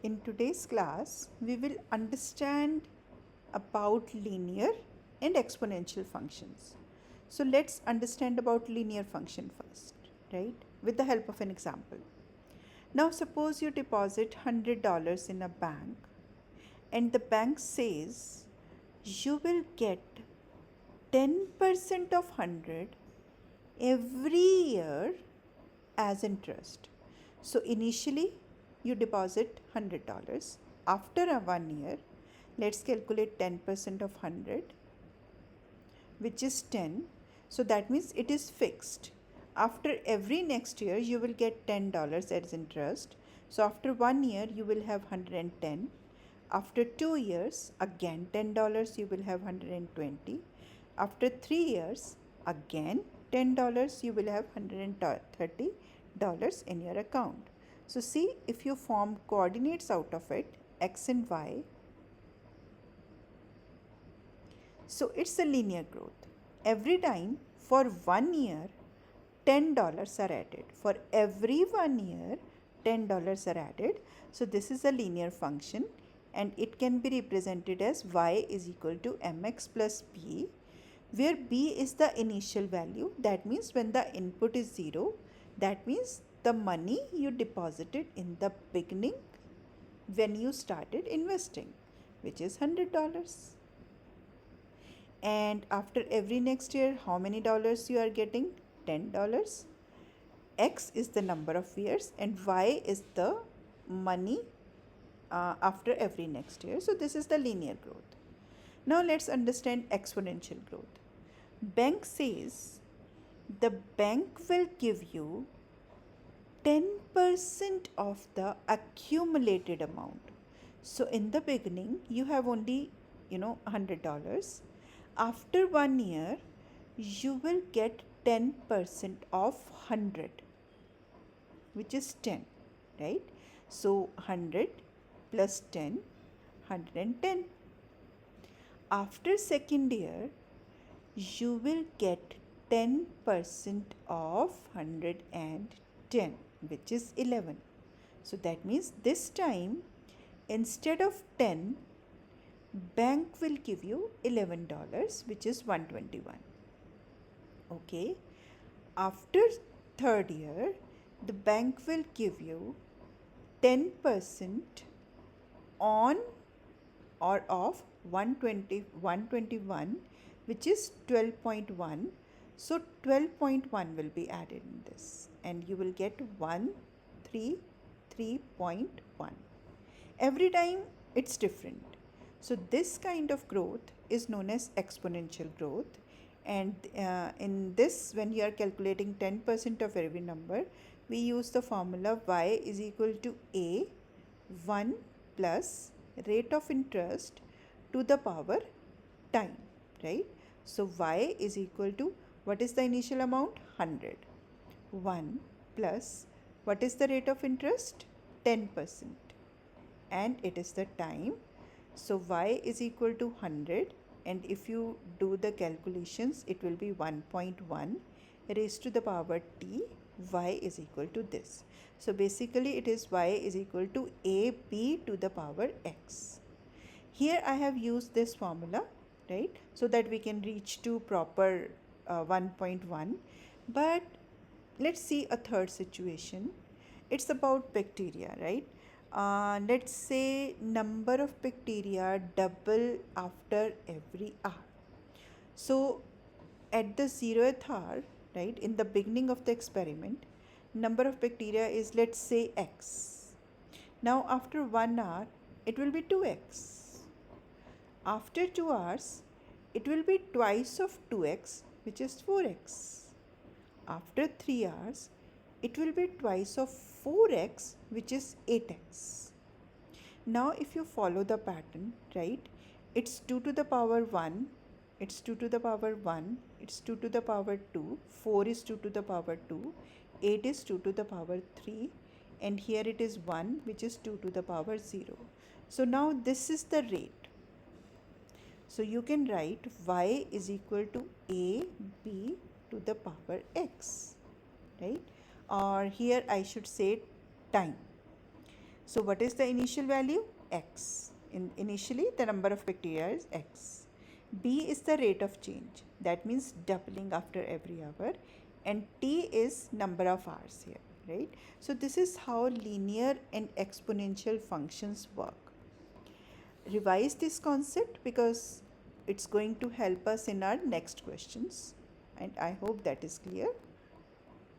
In today's class, we will understand about linear and exponential functions. So let's understand about linear function first, right? With the help of an example. Now suppose you deposit $100 in a bank and the bank says you will get 10% of 100 every year as interest. So initially you deposit $100. After a 1 year, let's calculate 10% of 100, which is 10. So that means it is fixed. After every next year, you will get $10 as interest. So after 1 year, you will have 110. After 2 years, again $10, you will have 120. After 3 years, again $10, you will have $130 in your account. So see, if you form coordinates out of it, x and y, so it's a linear growth. Every time for 1 year, $10 are added. For every 1 year, $10 are added. So this is a linear function and it can be represented as y is equal to mx plus b, where b is the initial value. That means when the input is 0, that means the money you deposited in the beginning when you started investing, which is $100. And after every next year, how many dollars you are getting? $10. X is the number of years and y is the money after every next year. So this is the linear growth. Now let's understand exponential growth. Bank says the bank will give you 10% of the accumulated amount. So in the beginning, you have only, $100. After 1 year, you will get 10% of 100, which is 10, right? So 100 plus 10, 110. After second year, you will get 10% of 110, which is 11. So that means this time, instead of 10, bank will give you $11, which is 121. Okay. After third year, the bank will give you 10% on or of 121, which is 12.1. So 12.1 will be added in this and you will get 133.1. Every time it's different. So this kind of growth is known as exponential growth. And in this, when you are calculating 10% of every number, we use the formula y is equal to a 1 plus rate of interest to the power time, right? So y is equal to, what is the initial amount? 100. 1 plus, what is the rate of interest? 10%. And it is the time. So y is equal to 100, and if you do the calculations, it will be 1.1 raised to the power t. Y is equal to this. So basically it is y is equal to ab to the power x. Here I have used this formula, right, so that we can reach to proper 1.1. But let's see a third situation. It's about bacteria, right? Let's say number of bacteria double after every hour. So at the 0th hour, right, in the beginning of the experiment, number of bacteria is, let's say, x. Now after 1 hour, it will be 2x. After 2 hours, it will be twice of 2x, which is 4x. After 3 hours, it will be twice of 4x, which is 8x. Now if you follow the pattern, right, it's 2 to the power 1, it's 2 to the power 1, it's 2 to the power 2, 4 is 2 to the power 2, 8 is 2 to the power 3, and here it is 1, which is 2 to the power 0. So now this is the rate. So you can write y is equal to a b to the power x, right? Or here I should say time. So what is the initial value? X. Initially the number of bacteria is X. B is the rate of change, that means doubling after every hour, and T is number of hours here, right? So this is how linear and exponential functions work. Revise this concept because it's going to help us in our next questions, and I hope that is clear.